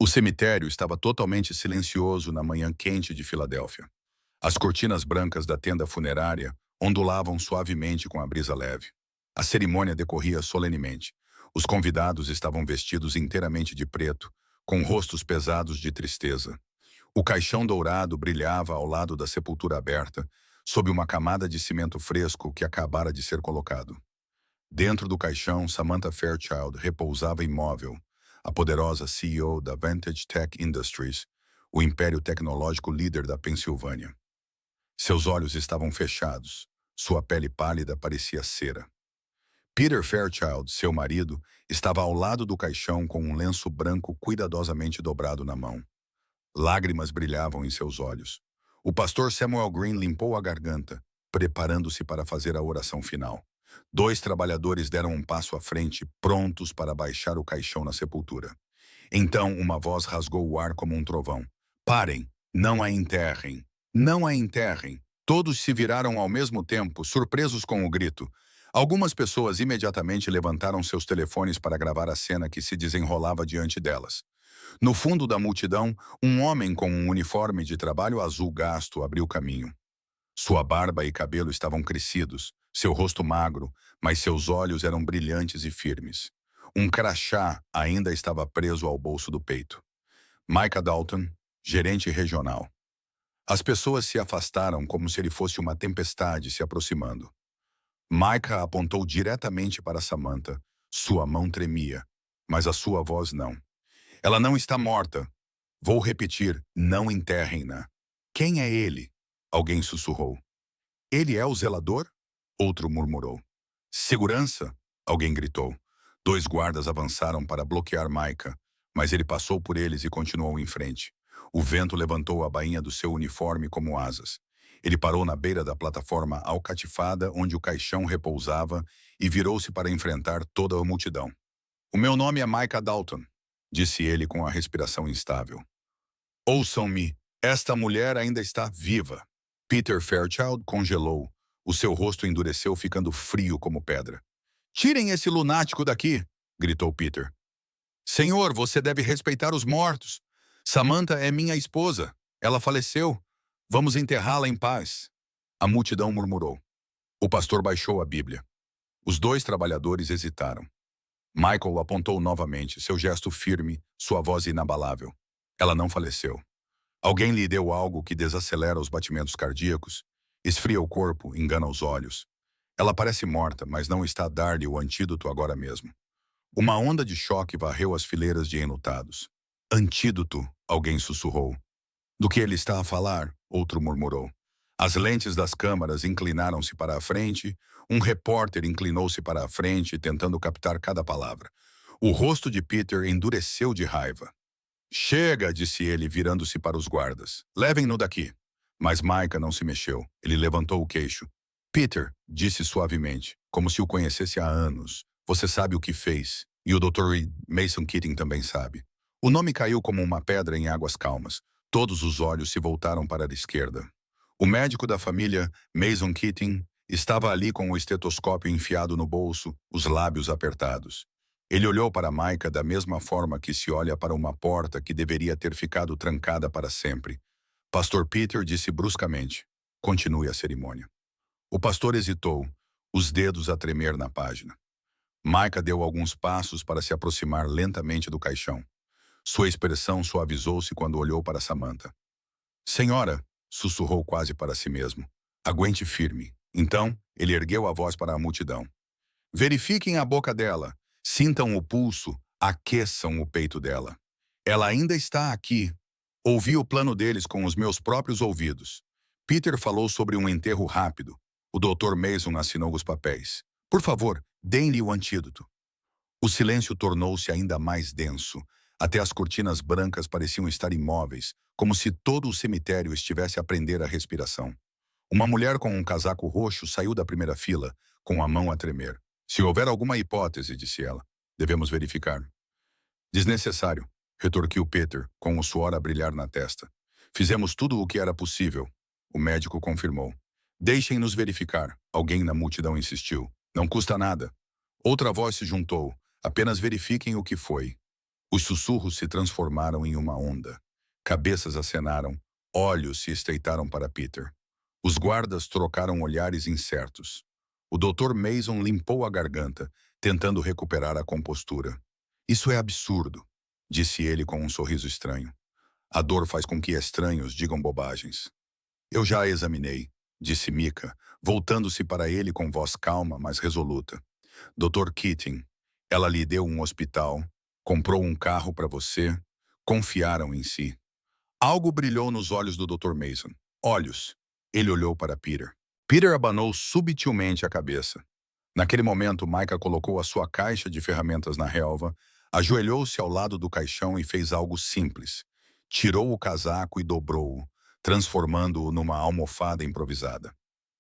O cemitério estava totalmente silencioso na manhã quente de Filadélfia. As cortinas brancas da tenda funerária ondulavam suavemente com a brisa leve. A cerimônia decorria solenemente. Os convidados estavam vestidos inteiramente de preto, com rostos pesados de tristeza. O caixão dourado brilhava ao lado da sepultura aberta, sob uma camada de cimento fresco que acabara de ser colocado. Dentro do caixão, Samantha Fairchild repousava imóvel, a poderosa CEO da Vantage Tech Industries, o império tecnológico líder da Pensilvânia. Seus olhos estavam fechados, sua pele pálida parecia cera. Peter Fairchild, seu marido, estava ao lado do caixão com um lenço branco cuidadosamente dobrado na mão. Lágrimas brilhavam em seus olhos. O pastor Samuel Green limpou a garganta, preparando-se para fazer a oração final. Dois trabalhadores deram um passo à frente, prontos para baixar o caixão na sepultura. Então uma voz rasgou o ar como um trovão. Parem! Não a enterrem! Não a enterrem! Todos se viraram ao mesmo tempo, surpresos com o grito. Algumas pessoas imediatamente levantaram seus telefones para gravar a cena que se desenrolava diante delas. No fundo da multidão, um homem com um uniforme de trabalho azul gasto abriu caminho. Sua barba e cabelo estavam crescidos, seu rosto magro, mas seus olhos eram brilhantes e firmes. Um crachá ainda estava preso ao bolso do peito. Micah Dalton, gerente regional. As pessoas se afastaram como se ele fosse uma tempestade se aproximando. Micah apontou diretamente para Samantha. Sua mão tremia, mas a sua voz não. Ela não está morta. Vou repetir, não enterrem-na. Quem é ele? Alguém sussurrou. Ele é o zelador? Outro murmurou. Segurança? Alguém gritou. Dois guardas avançaram para bloquear Micah, mas ele passou por eles e continuou em frente. O vento levantou a bainha do seu uniforme como asas. Ele parou na beira da plataforma alcatifada onde o caixão repousava e virou-se para enfrentar toda a multidão. O meu nome é Micah Dalton, disse ele com a respiração instável. Ouçam-me, esta mulher ainda está viva. Peter Fairchild congelou. O seu rosto endureceu, ficando frio como pedra. Tirem esse lunático daqui, gritou Peter. Senhor, você deve respeitar os mortos. Samantha é minha esposa. Ela faleceu. Vamos enterrá-la em paz. A multidão murmurou. O pastor baixou a Bíblia. Os dois trabalhadores hesitaram. Michael apontou novamente, seu gesto firme, sua voz inabalável. Ela não faleceu. Alguém lhe deu algo que desacelera os batimentos cardíacos, esfria o corpo, engana os olhos. Ela parece morta, mas não está a dar-lhe o antídoto agora mesmo. Uma onda de choque varreu as fileiras de enlutados. Antídoto, alguém sussurrou. Do que ele está a falar? Outro murmurou. As lentes das câmaras inclinaram-se para a frente, um repórter inclinou-se para a frente, tentando captar cada palavra. O rosto de Peter endureceu de raiva. Chega, disse ele, virando-se para os guardas. Levem-no daqui. Mas Micah não se mexeu. Ele levantou o queixo. Peter, disse suavemente, como se o conhecesse há anos. Você sabe o que fez. E o Dr. Mason Keating também sabe. O nome caiu como uma pedra em águas calmas. Todos os olhos se voltaram para a esquerda. O médico da família, Mason Keating, estava ali com o estetoscópio enfiado no bolso, os lábios apertados. Ele olhou para Micah da mesma forma que se olha para uma porta que deveria ter ficado trancada para sempre. Pastor Peter disse bruscamente, continue a cerimônia. O pastor hesitou, os dedos a tremer na página. Micah deu alguns passos para se aproximar lentamente do caixão. Sua expressão suavizou-se quando olhou para Samantha. Senhora, sussurrou quase para si mesmo, aguente firme. Então, ele ergueu a voz para a multidão. Verifiquem a boca dela, sintam o pulso, aqueçam o peito dela. Ela ainda está aqui. Ouvi o plano deles com os meus próprios ouvidos. Peter falou sobre um enterro rápido. O Dr. Mason assinou os papéis. Por favor, deem-lhe o antídoto. O silêncio tornou-se ainda mais denso. Até as cortinas brancas pareciam estar imóveis, como se todo o cemitério estivesse a prender a respiração. Uma mulher com um casaco roxo saiu da primeira fila, com a mão a tremer. Se houver alguma hipótese, disse ela, devemos verificar. Desnecessário, retorquiu Peter, com o suor a brilhar na testa. Fizemos tudo o que era possível. O médico confirmou. Deixem-nos verificar, alguém na multidão insistiu. Não custa nada. Outra voz se juntou. Apenas verifiquem o que foi. Os sussurros se transformaram em uma onda. Cabeças acenaram, olhos se estreitaram para Peter. Os guardas trocaram olhares incertos. O Dr. Mason limpou a garganta, tentando recuperar a compostura. Isso é absurdo, disse ele com um sorriso estranho. A dor faz com que estranhos digam bobagens. Eu já a examinei, disse Mika, voltando-se para ele com voz calma, mas resoluta. Dr. Keating, ela lhe deu um hospital, comprou um carro para você, confiaram em si. Algo brilhou nos olhos do Dr. Mason. Olhos. Ele olhou para Peter. Peter abanou subtilmente a cabeça. Naquele momento, Micah colocou a sua caixa de ferramentas na relva, ajoelhou-se ao lado do caixão e fez algo simples. Tirou o casaco e dobrou-o, transformando-o numa almofada improvisada.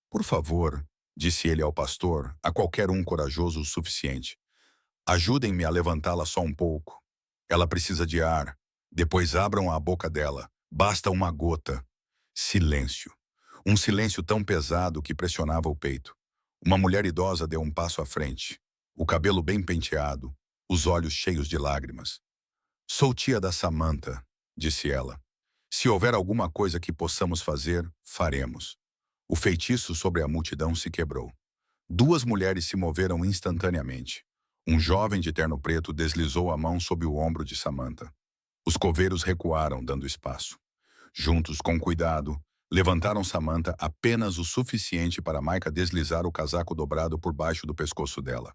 Por favor, disse ele ao pastor, a qualquer um corajoso o suficiente. Ajudem-me a levantá-la só um pouco. Ela precisa de ar. Depois abram a boca dela. Basta uma gota. Silêncio. Um silêncio tão pesado que pressionava o peito. Uma mulher idosa deu um passo à frente. O cabelo bem penteado, os olhos cheios de lágrimas. Sou tia da Samantha, disse ela. Se houver alguma coisa que possamos fazer, faremos. O feitiço sobre a multidão se quebrou. Duas mulheres se moveram instantaneamente. Um jovem de terno preto deslizou a mão sob o ombro de Samantha. Os coveiros recuaram, dando espaço. Juntos, com cuidado, levantaram Samantha apenas o suficiente para Micah deslizar o casaco dobrado por baixo do pescoço dela.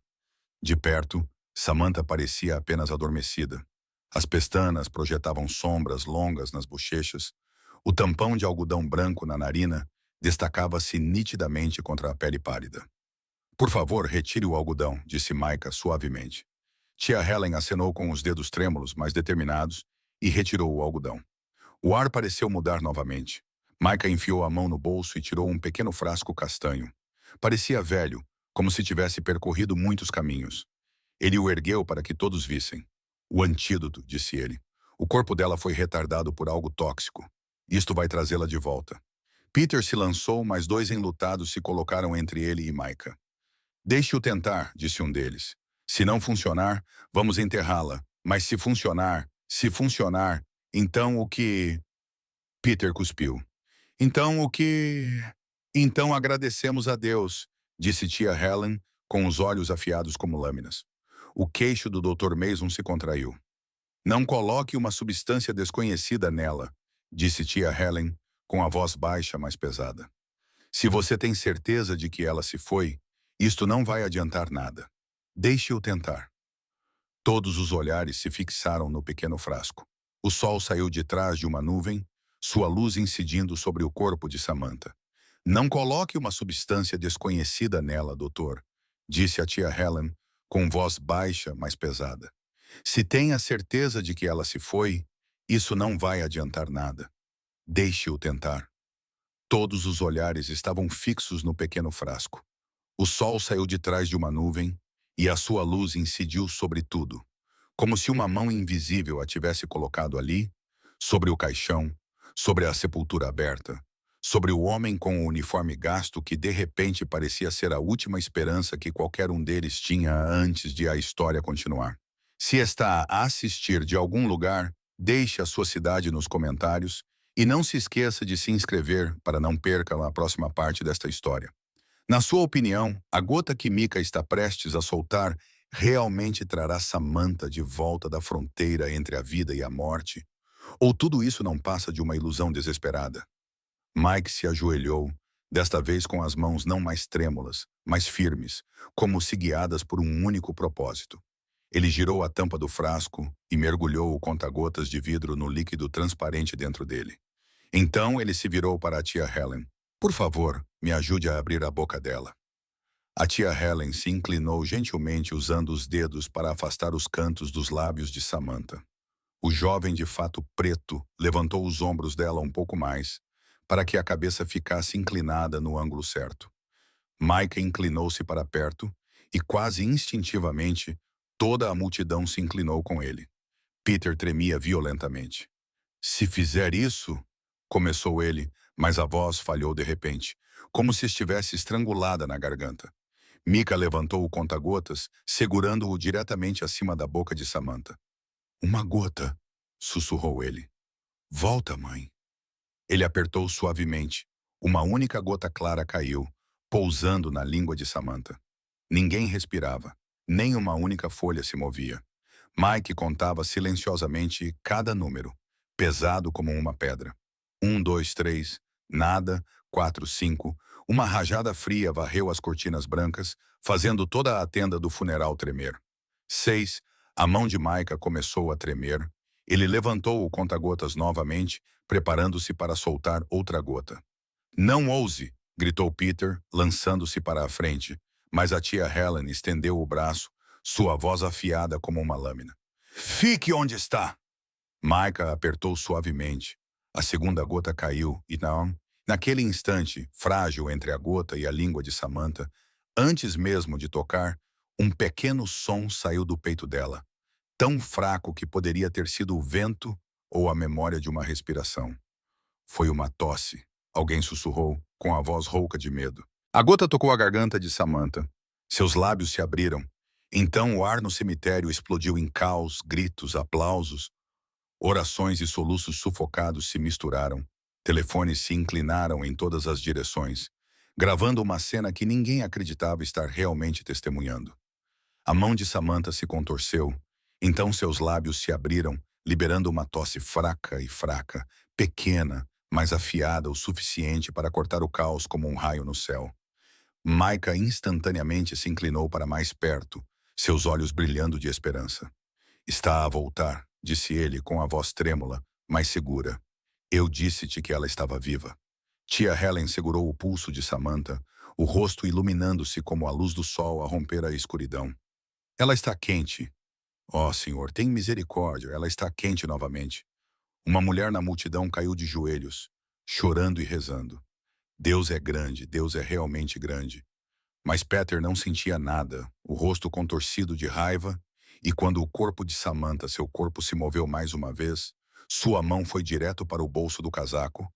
De perto, Samantha parecia apenas adormecida. As pestanas projetavam sombras longas nas bochechas. O tampão de algodão branco na narina destacava-se nitidamente contra a pele pálida. Por favor, retire o algodão, disse Micah suavemente. Tia Helen acenou com os dedos trêmulos, mas determinados, e retirou o algodão. O ar pareceu mudar novamente. Micah enfiou a mão no bolso e tirou um pequeno frasco castanho. Parecia velho, como se tivesse percorrido muitos caminhos. Ele o ergueu para que todos vissem. O antídoto, disse ele. O corpo dela foi retardado por algo tóxico. Isto vai trazê-la de volta. Peter se lançou, mas dois enlutados se colocaram entre ele e Micah. Deixe-o tentar, disse um deles. Se não funcionar, vamos enterrá-la. Mas se funcionar, então o que... Peter cuspiu. Então o que... Então agradecemos a Deus, disse tia Helen, com os olhos afiados como lâminas. O queixo do Dr. Mason se contraiu. Não coloque uma substância desconhecida nela, disse tia Helen, com a voz baixa, mas pesada. Se você tem certeza de que ela se foi, isto não vai adiantar nada. Deixe-o tentar. Todos os olhares se fixaram no pequeno frasco. O sol saiu de trás de uma nuvem, sua luz incidindo sobre o corpo de Samantha. Não coloque uma substância desconhecida nela, doutor, disse a tia Helen, com voz baixa, mas pesada. Se tem a certeza de que ela se foi, isso não vai adiantar nada. Deixe-o tentar. Todos os olhares estavam fixos no pequeno frasco. O sol saiu de trás de uma nuvem e a sua luz incidiu sobre tudo, como se uma mão invisível a tivesse colocado ali, sobre o caixão, sobre a sepultura aberta, sobre o homem com o uniforme gasto que de repente parecia ser a última esperança que qualquer um deles tinha antes de a história continuar. Se está a assistir de algum lugar, deixe a sua cidade nos comentários e não se esqueça de se inscrever para não perca a próxima parte desta história. Na sua opinião, a gota que Micah está prestes a soltar realmente trará Samantha de volta da fronteira entre a vida e a morte? Ou tudo isso não passa de uma ilusão desesperada? Mike se ajoelhou, desta vez com as mãos não mais trêmulas, mas firmes, como se guiadas por um único propósito. Ele girou a tampa do frasco e mergulhou o conta-gotas de vidro no líquido transparente dentro dele. Então ele se virou para a tia Helen. Por favor, me ajude a abrir a boca dela. A tia Helen se inclinou gentilmente usando os dedos para afastar os cantos dos lábios de Samantha. O jovem de fato preto levantou os ombros dela um pouco mais, para que a cabeça ficasse inclinada no ângulo certo. Micah inclinou-se para perto e, quase instintivamente, toda a multidão se inclinou com ele. Peter tremia violentamente. Se fizer isso, começou ele, mas a voz falhou de repente, como se estivesse estrangulada na garganta. Micah levantou o conta-gotas, segurando-o diretamente acima da boca de Samantha. Uma gota, sussurrou ele. Volta, mãe. Ele apertou suavemente. Uma única gota clara caiu, pousando na língua de Samantha. Ninguém respirava. Nem uma única folha se movia. Mike contava silenciosamente cada número, pesado como uma pedra. 1, 2, 3, nada, 4, 5. Uma rajada fria varreu as cortinas brancas, fazendo toda a tenda do funeral tremer. 6. A mão de Micah começou a tremer. Ele levantou o conta-gotas novamente, preparando-se para soltar outra gota. Não ouse! Gritou Peter, lançando-se para a frente, mas a tia Helen estendeu o braço, sua voz afiada como uma lâmina. Fique onde está! Micah apertou suavemente. A segunda gota caiu e não, naquele instante, frágil entre a gota e a língua de Samantha, antes mesmo de tocar, um pequeno som saiu do peito dela, tão fraco que poderia ter sido o vento ou a memória de uma respiração. Foi uma tosse, alguém sussurrou, com a voz rouca de medo. A gota tocou a garganta de Samantha. Seus lábios se abriram. Então o ar no cemitério explodiu em caos, gritos, aplausos. Orações e soluços sufocados se misturaram. Telefones se inclinaram em todas as direções, gravando uma cena que ninguém acreditava estar realmente testemunhando. A mão de Samantha se contorceu. Então seus lábios se abriram, liberando uma tosse fraca, pequena, mas afiada o suficiente para cortar o caos como um raio no céu. Micah instantaneamente se inclinou para mais perto, seus olhos brilhando de esperança. Está a voltar, disse ele com a voz trêmula, mas segura. Eu disse-te que ela estava viva. Tia Helen segurou o pulso de Samantha, o rosto iluminando-se como a luz do sol a romper a escuridão. Ela está quente. Ó, Senhor, tem misericórdia, ela está quente novamente. Uma mulher na multidão caiu de joelhos, chorando e rezando. Deus é grande, Deus é realmente grande. Mas Peter não sentia nada, o rosto contorcido de raiva, e quando o corpo de Samantha, seu corpo se moveu mais uma vez, sua mão foi direto para o bolso do casaco.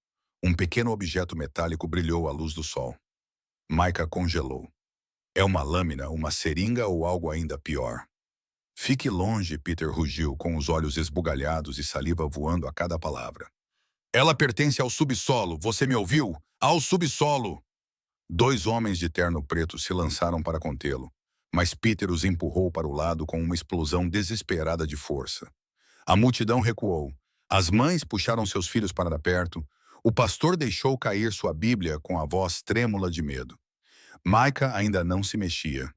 Um pequeno objeto metálico brilhou à luz do sol. Micah congelou. É uma lâmina, uma seringa ou algo ainda pior? Fique longe, Peter rugiu, com os olhos esbugalhados e saliva voando a cada palavra. Ela pertence ao subsolo, você me ouviu? Ao subsolo! 2 homens de terno preto se lançaram para contê-lo, mas Peter os empurrou para o lado com uma explosão desesperada de força. A multidão recuou. As mães puxaram seus filhos para perto. O pastor deixou cair sua Bíblia com a voz trêmula de medo. Micah ainda não se mexia.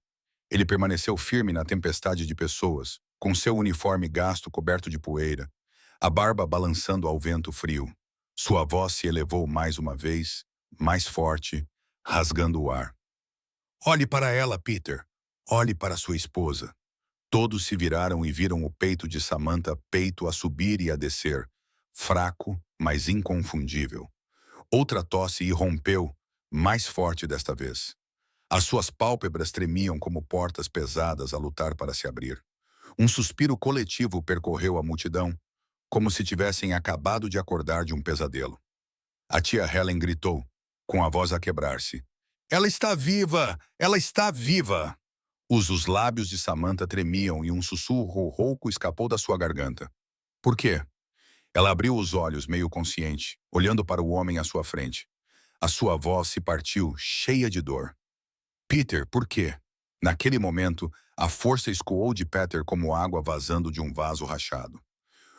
Ele permaneceu firme na tempestade de pessoas, com seu uniforme gasto coberto de poeira, a barba balançando ao vento frio. Sua voz se elevou mais uma vez, mais forte, rasgando o ar. Olhe para ela, Peter. Olhe para sua esposa. Todos se viraram e viram o peito de Samantha, peito a subir e a descer, fraco, mas inconfundível. Outra tosse irrompeu, mais forte desta vez. As suas pálpebras tremiam como portas pesadas a lutar para se abrir. Um suspiro coletivo percorreu a multidão, como se tivessem acabado de acordar de um pesadelo. A tia Helen gritou, com a voz a quebrar-se. Ela está viva! Ela está viva! Os lábios de Samantha tremiam e um sussurro rouco escapou da sua garganta. Por quê? Ela abriu os olhos, meio consciente, olhando para o homem à sua frente. A sua voz se partiu, cheia de dor. Peter, por quê? Naquele momento, a força escoou de Peter como água vazando de um vaso rachado.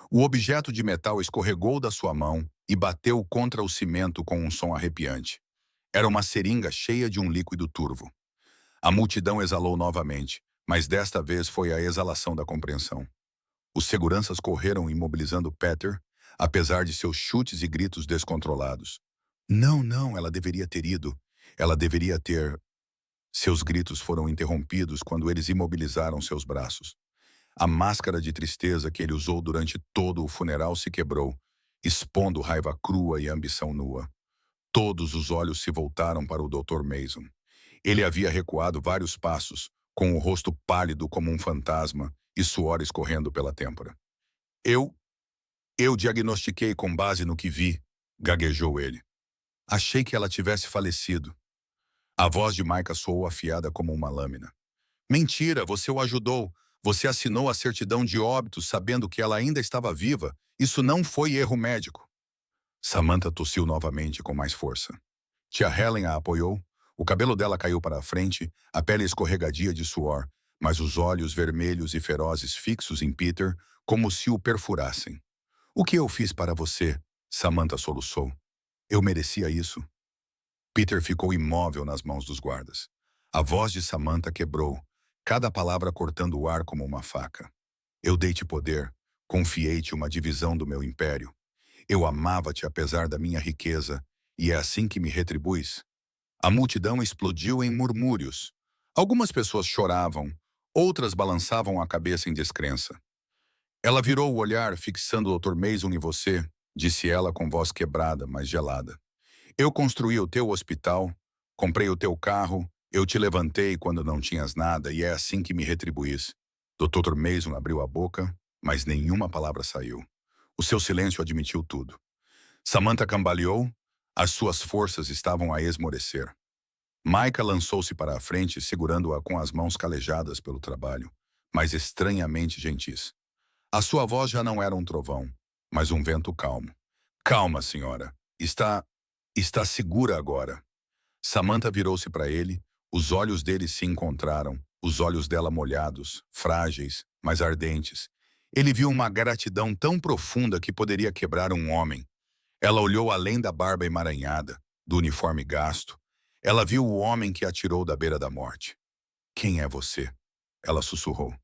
O objeto de metal escorregou da sua mão e bateu contra o cimento com um som arrepiante. Era uma seringa cheia de um líquido turvo. A multidão exalou novamente, mas desta vez foi a exalação da compreensão. Os seguranças correram imobilizando Peter, apesar de seus chutes e gritos descontrolados. Não, ela deveria ter ido. Ela deveria ter... Seus gritos foram interrompidos quando eles imobilizaram seus braços. A máscara de tristeza que ele usou durante todo o funeral se quebrou, expondo raiva crua e ambição nua. Todos os olhos se voltaram para o Dr. Mason. Ele havia recuado vários passos, com o rosto pálido como um fantasma e suor escorrendo pela têmpora. Eu diagnostiquei com base no que vi, gaguejou ele. Achei que ela tivesse falecido. A voz de Micah soou afiada como uma lâmina. Mentira, você o ajudou. Você assinou a certidão de óbito sabendo que ela ainda estava viva. Isso não foi erro médico. Samantha tossiu novamente com mais força. Tia Helen a apoiou. O cabelo dela caiu para a frente, a pele escorregadia de suor, mas os olhos vermelhos e ferozes fixos em Peter, como se o perfurassem. O que eu fiz para você? Samantha soluçou. Eu merecia isso? Peter ficou imóvel nas mãos dos guardas. A voz de Samantha quebrou, cada palavra cortando o ar como uma faca. Eu dei-te poder, confiei-te uma divisão do meu império. Eu amava-te apesar da minha riqueza, e é assim que me retribuis? A multidão explodiu em murmúrios. Algumas pessoas choravam, outras balançavam a cabeça em descrença. Ela virou o olhar, fixando o Dr. Mason em você, disse ela com voz quebrada, mas gelada. Eu construí o teu hospital, comprei o teu carro, eu te levantei quando não tinhas nada, e é assim que me retribuís. Dr. Mason abriu a boca, mas nenhuma palavra saiu. O seu silêncio admitiu tudo. Samantha cambaleou, as suas forças estavam a esmorecer. Micah lançou-se para a frente, segurando-a com as mãos calejadas pelo trabalho, mas estranhamente gentis. A sua voz já não era um trovão, mas um vento calmo. Calma, senhora. Está segura agora. Samantha virou-se para ele, os olhos dele se encontraram, os olhos dela molhados, frágeis, mas ardentes. Ele viu uma gratidão tão profunda que poderia quebrar um homem. Ela olhou além da barba emaranhada, do uniforme gasto. Ela viu o homem que atirou da beira da morte. Quem é você? Ela sussurrou.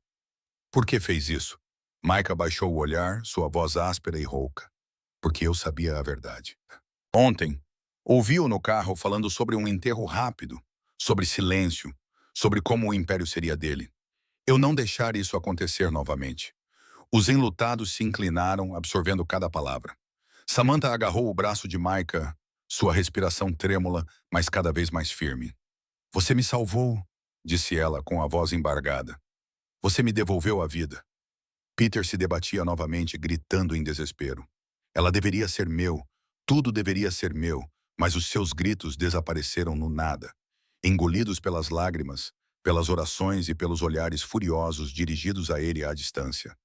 Por que fez isso? Micah baixou o olhar, sua voz áspera e rouca. Porque eu sabia a verdade. Ontem, ouvi-o no carro falando sobre um enterro rápido, sobre silêncio, sobre como o império seria dele. Eu não deixar isso acontecer novamente. Os enlutados se inclinaram, absorvendo cada palavra. Samantha agarrou o braço de Micah, sua respiração trêmula, mas cada vez mais firme. Você me salvou, disse ela com a voz embargada. Você me devolveu a vida. Peter se debatia novamente, gritando em desespero. Ela deveria ser meu, tudo deveria ser meu, mas os seus gritos desapareceram no nada, engolidos pelas lágrimas, pelas orações e pelos olhares furiosos dirigidos a ele à distância.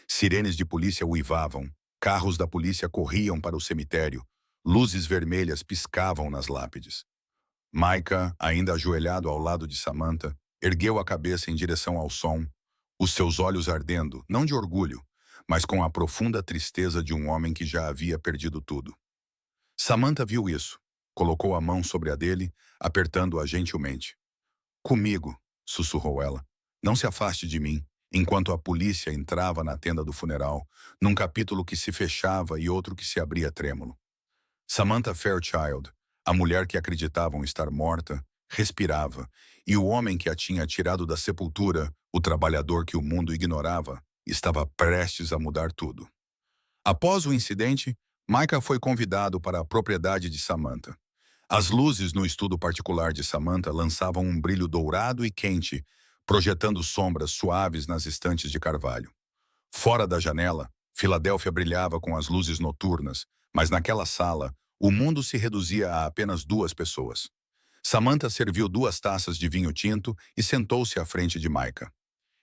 Sirenes de polícia uivavam, carros da polícia corriam para o cemitério, luzes vermelhas piscavam nas lápides. Micah, ainda ajoelhado ao lado de Samantha, ergueu a cabeça em direção ao som, os seus olhos ardendo, não de orgulho, mas com a profunda tristeza de um homem que já havia perdido tudo. Samantha viu isso, colocou a mão sobre a dele, apertando-a gentilmente. Comigo, sussurrou ela, não se afaste de mim, enquanto a polícia entrava na tenda do funeral, num capítulo que se fechava e outro que se abria trêmulo. Samantha Fairchild, a mulher que acreditavam estar morta, respirava, e o homem que a tinha tirado da sepultura, o trabalhador que o mundo ignorava, estava prestes a mudar tudo. Após o incidente, Micah foi convidado para a propriedade de Samantha. As luzes no estudo particular de Samantha lançavam um brilho dourado e quente, projetando sombras suaves nas estantes de carvalho. Fora da janela, Filadélfia brilhava com as luzes noturnas, mas naquela sala, o mundo se reduzia a apenas 2 pessoas. Samantha serviu 2 taças de vinho tinto e sentou-se à frente de Micah.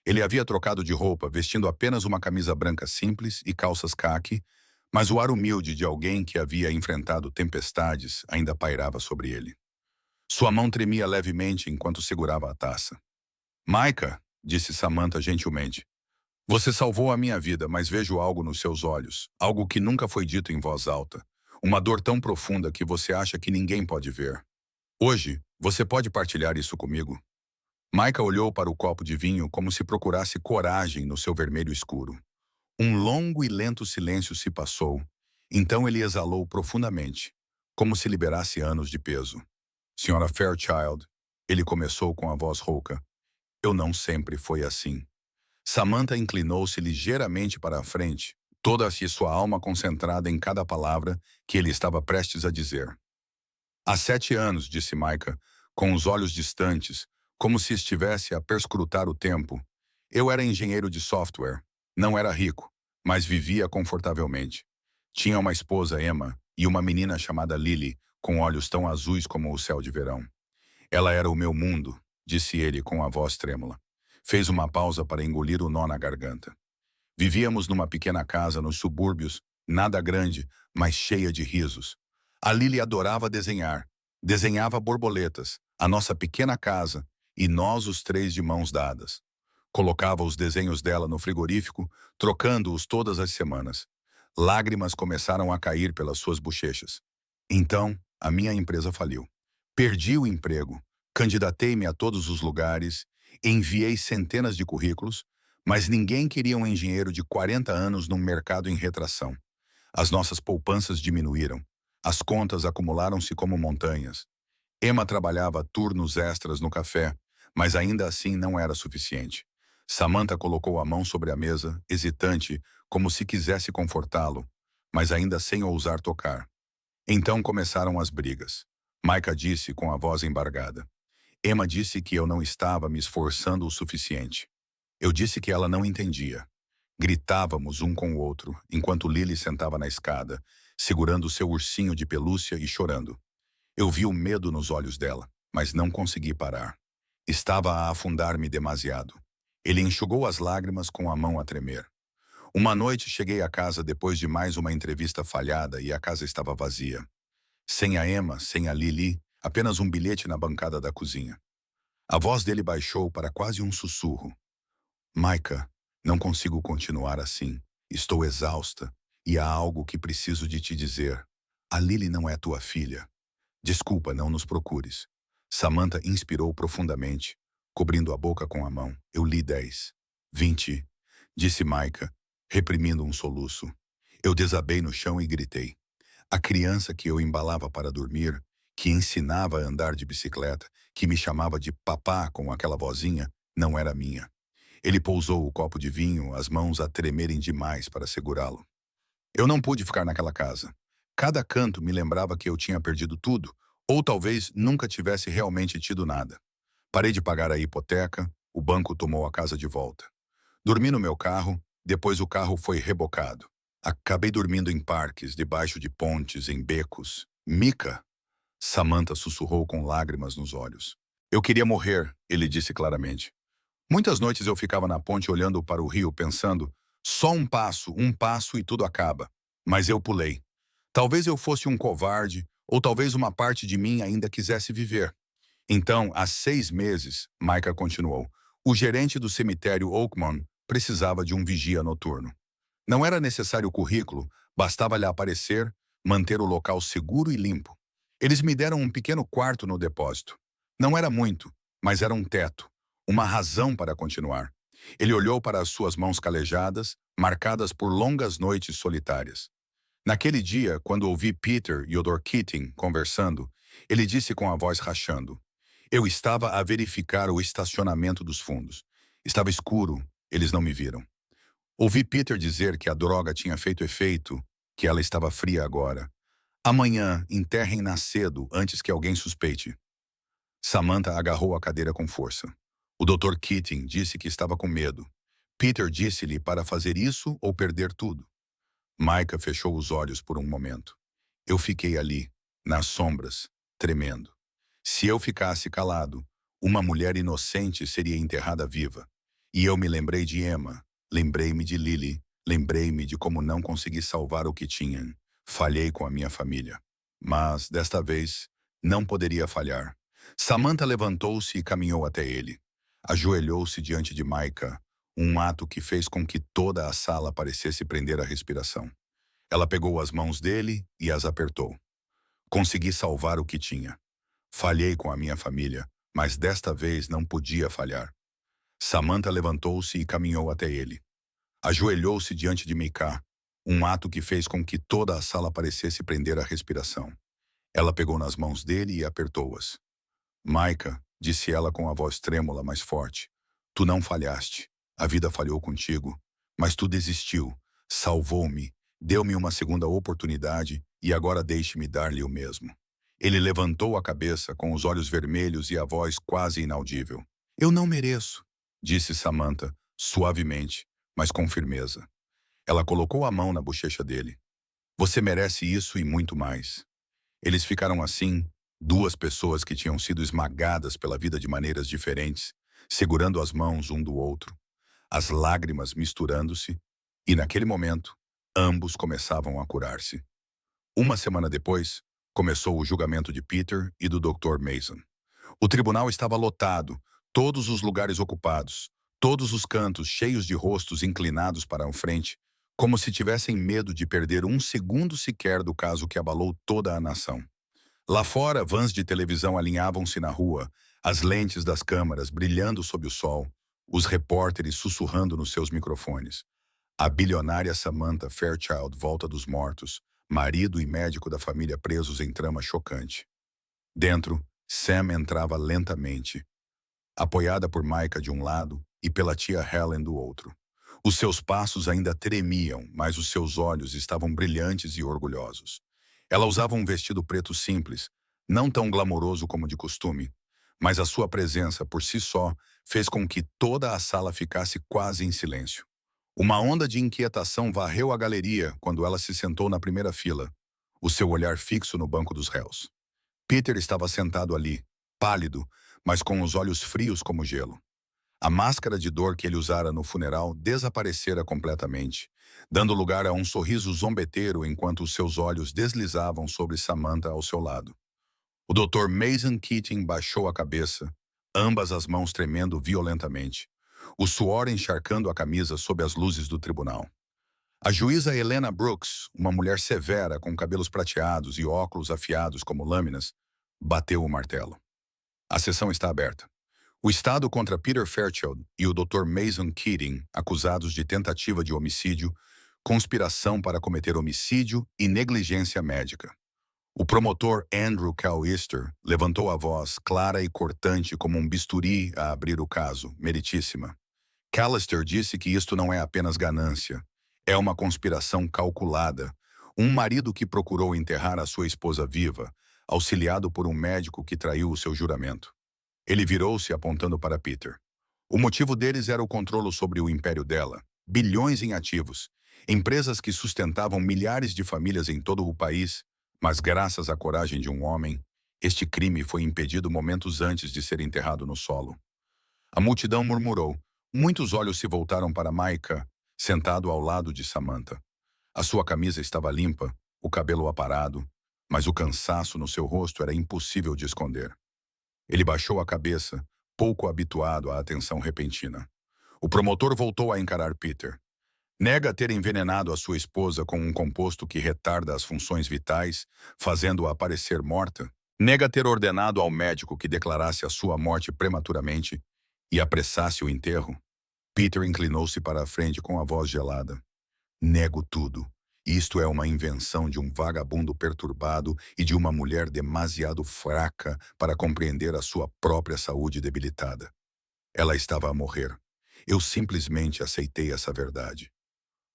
Ele havia trocado de roupa, vestindo apenas uma camisa branca simples e calças caqui, mas o ar humilde de alguém que havia enfrentado tempestades ainda pairava sobre ele. Sua mão tremia levemente enquanto segurava a taça. Micah, disse Samantha gentilmente, você salvou a minha vida, mas vejo algo nos seus olhos, algo que nunca foi dito em voz alta, uma dor tão profunda que você acha que ninguém pode ver. Hoje, você pode partilhar isso comigo? Micah olhou para o copo de vinho como se procurasse coragem no seu vermelho escuro. Um longo e lento silêncio se passou. Então ele exalou profundamente, como se liberasse anos de peso. Senhora Fairchild, ele começou com a voz rouca. Eu não sempre foi assim. Samantha inclinou-se ligeiramente para a frente, toda sua alma concentrada em cada palavra que ele estava prestes a dizer. Há 7 anos, disse Micah, com os olhos distantes, como se estivesse a perscrutar o tempo. Eu era engenheiro de software. Não era rico, mas vivia confortavelmente. Tinha uma esposa, Emma, e uma menina chamada Lily, com olhos tão azuis como o céu de verão. Ela era o meu mundo, disse ele com a voz trêmula. Fez uma pausa para engolir o nó na garganta. Vivíamos numa pequena casa nos subúrbios, nada grande, mas cheia de risos. A Lily adorava desenhar. Desenhava borboletas, a nossa pequena casa, e nós os três de mãos dadas. Colocava os desenhos dela no frigorífico, trocando-os todas as semanas. Lágrimas começaram a cair pelas suas bochechas. Então, a minha empresa faliu. Perdi o emprego, candidatei-me a todos os lugares, enviei centenas de currículos, mas ninguém queria um engenheiro de 40 anos num mercado em retração. As nossas poupanças diminuíram. As contas acumularam-se como montanhas. Emma trabalhava turnos extras no café, mas ainda assim não era suficiente. Samantha colocou a mão sobre a mesa, hesitante, como se quisesse confortá-lo, mas ainda sem ousar tocar. Então começaram as brigas. Micah disse com a voz embargada. Emma disse que eu não estava me esforçando o suficiente. Eu disse que ela não entendia. Gritávamos um com o outro, enquanto Lily sentava na escada, segurando seu ursinho de pelúcia e chorando. Eu vi o medo nos olhos dela, mas não consegui parar. Estava a afundar-me demasiado. Ele enxugou as lágrimas com a mão a tremer. Uma noite cheguei à casa depois de mais uma entrevista falhada e a casa estava vazia. Sem a Emma, sem a Lily, apenas um bilhete na bancada da cozinha. A voz dele baixou para quase um sussurro. Micah, não consigo continuar assim. Estou exausta e há algo que preciso de te dizer. A Lily não é tua filha. Desculpa, não nos procures. Samantha inspirou profundamente, cobrindo a boca com a mão. Eu li 10. 20, disse Micah, reprimindo um soluço. Eu desabei no chão e gritei. A criança que eu embalava para dormir, que ensinava a andar de bicicleta, que me chamava de papá com aquela vozinha, não era minha. Ele pousou o copo de vinho, as mãos a tremerem demais para segurá-lo. Eu não pude ficar naquela casa. Cada canto me lembrava que eu tinha perdido tudo, ou talvez nunca tivesse realmente tido nada. Parei de pagar a hipoteca, o banco tomou a casa de volta. Dormi no meu carro, depois o carro foi rebocado. Acabei dormindo em parques, debaixo de pontes, em becos. Micah! Samantha sussurrou com lágrimas nos olhos. Eu queria morrer, ele disse claramente. Muitas noites eu ficava na ponte olhando para o rio, pensando, só um passo e tudo acaba. Mas eu pulei. Talvez eu fosse um covarde, ou talvez uma parte de mim ainda quisesse viver. Então, há 6 meses, Micah continuou, o gerente do cemitério Oakmont precisava de um vigia noturno. Não era necessário currículo, bastava-lhe aparecer, manter o local seguro e limpo. Eles me deram um pequeno quarto no depósito. Não era muito, mas era um teto, uma razão para continuar. Ele olhou para as suas mãos calejadas, marcadas por longas noites solitárias. Naquele dia, quando ouvi Peter e Odor Keating conversando, ele disse com a voz rachando. Eu estava a verificar o estacionamento dos fundos. Estava escuro, eles não me viram. Ouvi Peter dizer que a droga tinha feito efeito, que ela estava fria agora. Amanhã, enterrem-na cedo antes que alguém suspeite. Samantha agarrou a cadeira com força. O Dr. Keating disse que estava com medo. Peter disse-lhe para fazer isso ou perder tudo. Micah fechou os olhos por um momento. Eu fiquei ali, nas sombras, tremendo. Se eu ficasse calado, uma mulher inocente seria enterrada viva. E eu me lembrei de Emma, lembrei-me de Lily, lembrei-me de como não consegui salvar o que tinham. Falhei com a minha família. Mas, desta vez, não poderia falhar. Samantha levantou-se e caminhou até ele. Ajoelhou-se diante de Micah, um ato que fez com que toda a sala parecesse prender a respiração. Ela pegou as mãos dele e as apertou. Consegui salvar o que tinha. Falhei com a minha família, mas desta vez não podia falhar. Samantha levantou-se e caminhou até ele. Ajoelhou-se diante de Micah, um ato que fez com que toda a sala parecesse prender a respiração. Ela pegou nas mãos dele e apertou-as. Micah, disse ela com a voz trêmula, mas forte, tu não falhaste. A vida falhou contigo, mas tu desistiu, salvou-me, deu-me uma segunda oportunidade e agora deixe-me dar-lhe o mesmo. Ele levantou a cabeça com os olhos vermelhos e a voz quase inaudível. Eu não mereço, disse Samantha, suavemente, mas com firmeza. Ela colocou a mão na bochecha dele. Você merece isso e muito mais. Eles ficaram assim, duas pessoas que tinham sido esmagadas pela vida de maneiras diferentes, segurando as mãos um do outro, as lágrimas misturando-se, e naquele momento, ambos começavam a curar-se. Uma semana depois, começou o julgamento de Peter e do Dr. Mason. O tribunal estava lotado, todos os lugares ocupados, todos os cantos cheios de rostos inclinados para a frente, como se tivessem medo de perder um segundo sequer do caso que abalou toda a nação. Lá fora, vans de televisão alinhavam-se na rua, as lentes das câmaras brilhando sob o sol, os repórteres sussurrando nos seus microfones. A bilionária Samantha Fairchild volta dos mortos, marido e médico da família presos em trama chocante. Dentro, Sam entrava lentamente, apoiada por Micah de um lado e pela tia Helen do outro. Os seus passos ainda tremiam, mas os seus olhos estavam brilhantes e orgulhosos. Ela usava um vestido preto simples, não tão glamouroso como de costume, mas a sua presença por si só fez com que toda a sala ficasse quase em silêncio. Uma onda de inquietação varreu a galeria quando ela se sentou na primeira fila, o seu olhar fixo no banco dos réus. Peter estava sentado ali, pálido, mas com os olhos frios como gelo. A máscara de dor que ele usara no funeral desaparecera completamente, dando lugar a um sorriso zombeteiro enquanto os seus olhos deslizavam sobre Samantha ao seu lado. O Dr. Mason Keating baixou a cabeça, ambas as mãos tremendo violentamente, o suor encharcando a camisa sob as luzes do tribunal. A juíza Helena Brooks, uma mulher severa com cabelos prateados e óculos afiados como lâminas, bateu o martelo. A sessão está aberta. O Estado contra Peter Fairchild e o Dr. Mason Keating, acusados de tentativa de homicídio, conspiração para cometer homicídio e negligência médica. O promotor Andrew Callister levantou a voz clara e cortante como um bisturi a abrir o caso, meritíssima. Callister disse que isto não é apenas ganância, é uma conspiração calculada. Um marido que procurou enterrar a sua esposa viva, auxiliado por um médico que traiu o seu juramento. Ele virou-se apontando para Peter. O motivo deles era o controle sobre o império dela, bilhões em ativos, empresas que sustentavam milhares de famílias em todo o país, mas graças à coragem de um homem, este crime foi impedido momentos antes de ser enterrado no solo. A multidão murmurou. Muitos olhos se voltaram para Micah, sentado ao lado de Samantha. A sua camisa estava limpa, o cabelo aparado, mas o cansaço no seu rosto era impossível de esconder. Ele baixou a cabeça, pouco habituado à atenção repentina. O promotor voltou a encarar Peter. Nega ter envenenado a sua esposa com um composto que retarda as funções vitais, fazendo-a parecer morta. Nega ter ordenado ao médico que declarasse a sua morte prematuramente e apressasse o enterro. Peter inclinou-se para a frente com a voz gelada. Nego tudo. Isto é uma invenção de um vagabundo perturbado e de uma mulher demasiado fraca para compreender a sua própria saúde debilitada. Ela estava a morrer. Eu simplesmente aceitei essa verdade.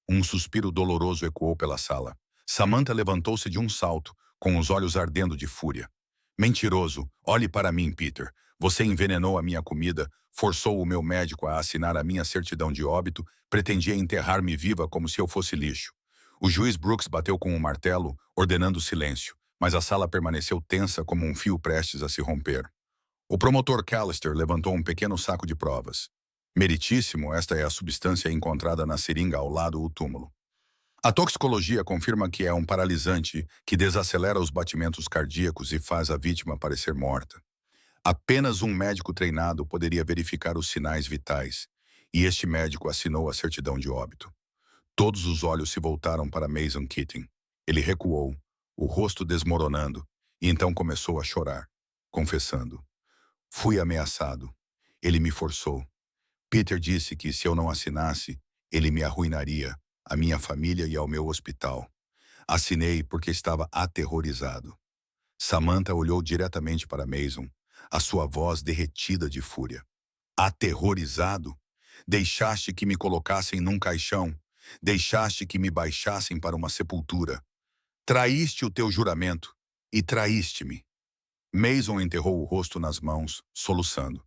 Um suspiro doloroso ecoou pela sala. Samantha levantou-se de um salto, com os olhos ardendo de fúria. Mentiroso, olhe para mim, Peter. Você envenenou a minha comida, forçou o meu médico a assinar a minha certidão de óbito, pretendia enterrar-me viva como se eu fosse lixo. O juiz Brooks bateu com um martelo, ordenando silêncio, mas a sala permaneceu tensa como um fio prestes a se romper. O promotor Callister levantou um pequeno saco de provas. Meritíssimo, esta é a substância encontrada na seringa ao lado do túmulo. A toxicologia confirma que é um paralisante que desacelera os batimentos cardíacos e faz a vítima parecer morta. Apenas um médico treinado poderia verificar os sinais vitais, e este médico assinou a certidão de óbito. Todos os olhos se voltaram para Mason Keating. Ele recuou, o rosto desmoronando, e então começou a chorar, confessando. Fui ameaçado. Ele me forçou. Peter disse que se eu não assinasse, ele me arruinaria, a minha família e ao meu hospital. Assinei porque estava aterrorizado. Samantha olhou diretamente para Mason, a sua voz derretida de fúria. Aterrorizado? Deixaste que me colocassem num caixão. Deixaste que me baixassem para uma sepultura. Traíste o teu juramento e traíste-me. Mason enterrou o rosto nas mãos, soluçando.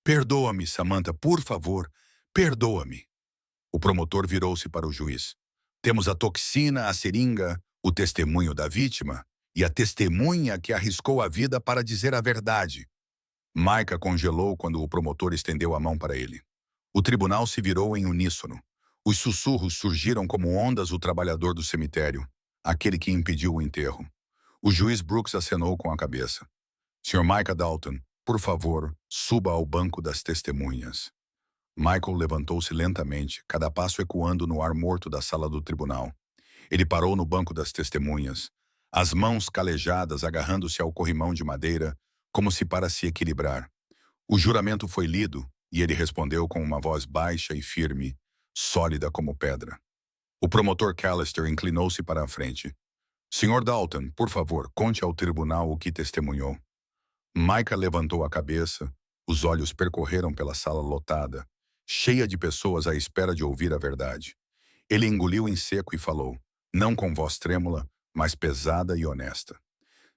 Perdoa-me, Samantha, por favor, perdoa-me. O promotor virou-se para o juiz. Temos a toxina, a seringa, o testemunho da vítima e a testemunha que arriscou a vida para dizer a verdade. Micah congelou quando o promotor estendeu a mão para ele. O tribunal se virou em uníssono. Os sussurros surgiram como ondas do trabalhador do cemitério, aquele que impediu o enterro. O juiz Brooks acenou com a cabeça. Sr. Micah Dalton, por favor, suba ao banco das testemunhas. Michael levantou-se lentamente, cada passo ecoando no ar morto da sala do tribunal. Ele parou no banco das testemunhas, as mãos calejadas agarrando-se ao corrimão de madeira, como se para se equilibrar. O juramento foi lido, e ele respondeu com uma voz baixa e firme, sólida como pedra. O promotor Callister inclinou-se para a frente. Sr. Dalton, por favor, conte ao tribunal o que testemunhou. Micah levantou a cabeça, os olhos percorreram pela sala lotada, cheia de pessoas à espera de ouvir a verdade. Ele engoliu em seco e falou, não com voz trêmula, mas pesada e honesta.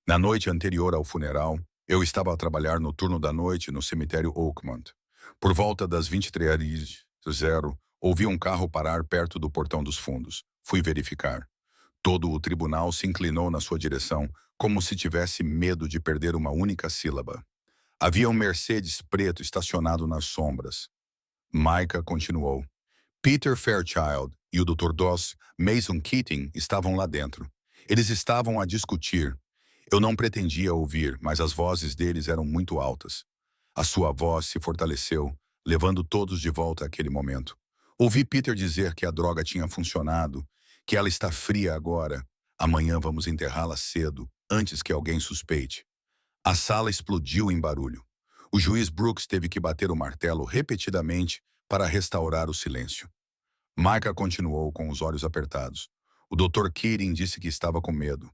Na noite anterior ao funeral, eu estava a trabalhar no turno da noite no cemitério Oakmont. Por volta das 23h, ouvi um carro parar perto do portão dos fundos. Fui verificar. Todo o tribunal se inclinou na sua direção, como se tivesse medo de perder uma única sílaba. Havia um Mercedes preto estacionado nas sombras. Micah continuou. Peter Fairchild e o Dr. Doss Mason Keating estavam lá dentro. Eles estavam a discutir. Eu não pretendia ouvir, mas as vozes deles eram muito altas. A sua voz se fortaleceu, levando todos de volta àquele momento. Ouvi Peter dizer que a droga tinha funcionado, que ela está fria agora. Amanhã vamos enterrá-la cedo, antes que alguém suspeite. A sala explodiu em barulho. O juiz Brooks teve que bater o martelo repetidamente para restaurar o silêncio. Micah continuou com os olhos apertados. O Dr. Keating disse que estava com medo.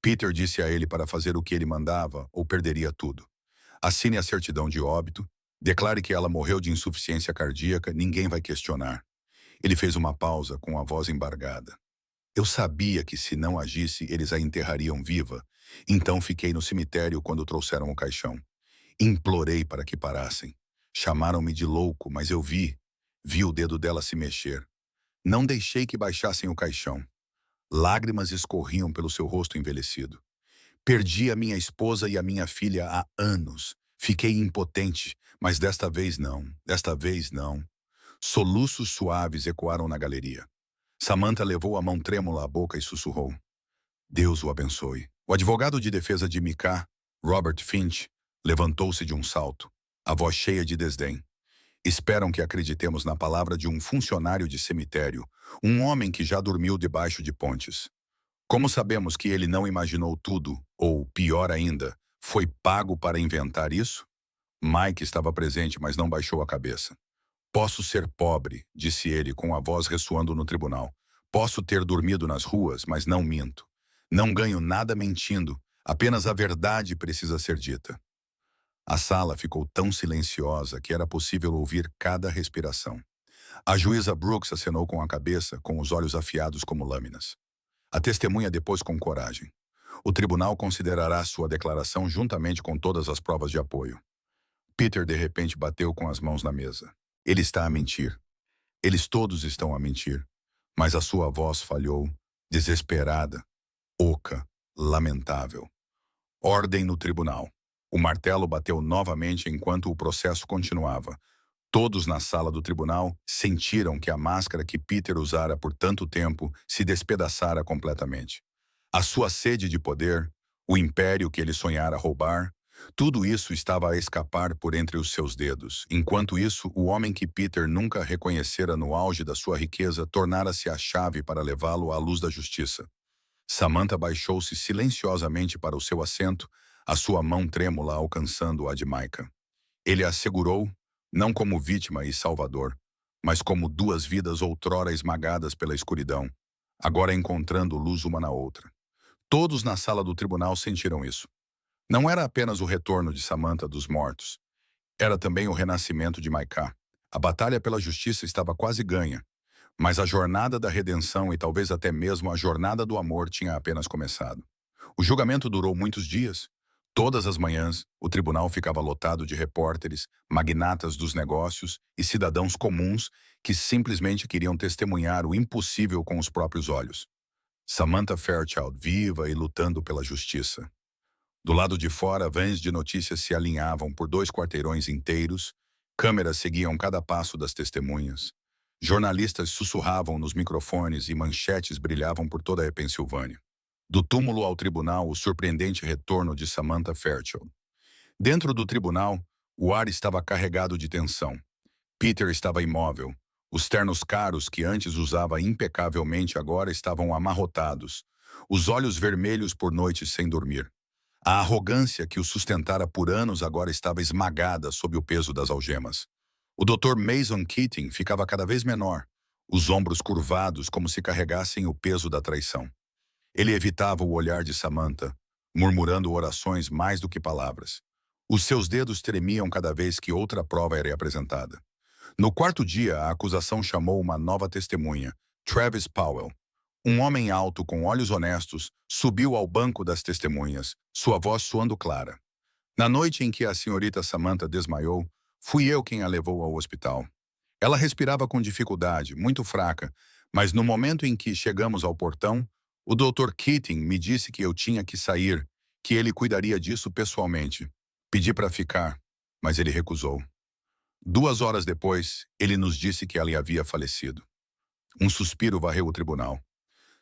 Peter disse a ele para fazer o que ele mandava ou perderia tudo. Assine a certidão de óbito, declare que ela morreu de insuficiência cardíaca, ninguém vai questionar. Ele fez uma pausa com a voz embargada. Eu sabia que se não agisse, eles a enterrariam viva, então fiquei no cemitério quando trouxeram o caixão. Implorei para que parassem. Chamaram-me de louco, mas eu vi o dedo dela se mexer. Não deixei que baixassem o caixão. Lágrimas escorriam pelo seu rosto envelhecido. Perdi a minha esposa e a minha filha há anos. Fiquei impotente, mas desta vez não. Soluços suaves ecoaram na galeria. Samantha levou a mão trêmula à boca e sussurrou. Deus o abençoe. O advogado de defesa de Micah, Robert Finch, levantou-se de um salto, a voz cheia de desdém. Esperam que acreditemos na palavra de um funcionário de cemitério, um homem que já dormiu debaixo de pontes. Como sabemos que ele não imaginou tudo, ou, pior ainda, foi pago para inventar isso? Mike estava presente, mas não baixou a cabeça. Posso ser pobre, disse ele com a voz ressoando no tribunal. Posso ter dormido nas ruas, mas não minto. Não ganho nada mentindo, apenas a verdade precisa ser dita. A sala ficou tão silenciosa que era possível ouvir cada respiração. A juíza Brooks acenou com a cabeça, com os olhos afiados como lâminas. A testemunha depôs com coragem. O tribunal considerará sua declaração juntamente com todas as provas de apoio. Peter de repente bateu com as mãos na mesa. Ele está a mentir. Eles todos estão a mentir. Mas a sua voz falhou, desesperada, oca, lamentável. Ordem no tribunal. O martelo bateu novamente enquanto o processo continuava. Todos na sala do tribunal sentiram que a máscara que Peter usara por tanto tempo se despedaçara completamente. A sua sede de poder, o império que ele sonhara roubar, tudo isso estava a escapar por entre os seus dedos. Enquanto isso, o homem que Peter nunca reconhecera no auge da sua riqueza tornara-se a chave para levá-lo à luz da justiça. Samantha baixou-se silenciosamente para o seu assento, a sua mão trêmula alcançando a de Micah. Ele a segurou, não como vítima e salvador, mas como duas vidas outrora esmagadas pela escuridão, agora encontrando luz uma na outra. Todos na sala do tribunal sentiram isso. Não era apenas o retorno de Samantha dos mortos. Era também o renascimento de Micah. A batalha pela justiça estava quase ganha, mas a jornada da redenção e talvez até mesmo a jornada do amor tinha apenas começado. O julgamento durou muitos dias. Todas as manhãs, o tribunal ficava lotado de repórteres, magnatas dos negócios e cidadãos comuns que simplesmente queriam testemunhar o impossível com os próprios olhos. Samantha Fairchild viva e lutando pela justiça. Do lado de fora, vans de notícias se alinhavam por 2 quarteirões inteiros, câmeras seguiam cada passo das testemunhas, jornalistas sussurravam nos microfones e manchetes brilhavam por toda a Pensilvânia. Do túmulo ao tribunal, o surpreendente retorno de Samantha Fairchild. Dentro do tribunal, o ar estava carregado de tensão. Peter estava imóvel. Os ternos caros que antes usava impecavelmente agora estavam amarrotados, os olhos vermelhos por noites sem dormir. A arrogância que o sustentara por anos agora estava esmagada sob o peso das algemas. O Dr. Mason Keating ficava cada vez menor, os ombros curvados como se carregassem o peso da traição. Ele evitava o olhar de Samantha, murmurando orações mais do que palavras. Os seus dedos tremiam cada vez que outra prova era apresentada. No quarto dia, a acusação chamou uma nova testemunha, Travis Powell. Um homem alto com olhos honestos subiu ao banco das testemunhas, sua voz soando clara. Na noite em que a senhorita Samantha desmaiou, fui eu quem a levou ao hospital. Ela respirava com dificuldade, muito fraca, mas no momento em que chegamos ao portão, o Dr. Keating me disse que eu tinha que sair, que ele cuidaria disso pessoalmente. Pedi para ficar, mas ele recusou. 2 horas depois, ele nos disse que ela havia falecido. Um suspiro varreu o tribunal.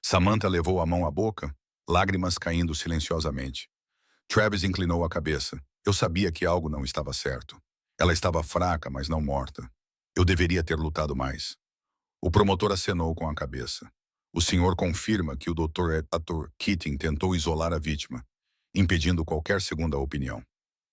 Samantha levou a mão à boca, lágrimas caindo silenciosamente. Travis inclinou a cabeça. Eu sabia que algo não estava certo. Ela estava fraca, mas não morta. Eu deveria ter lutado mais. O promotor acenou com a cabeça. O senhor confirma que o Dr. Keating tentou isolar a vítima, impedindo qualquer segunda opinião.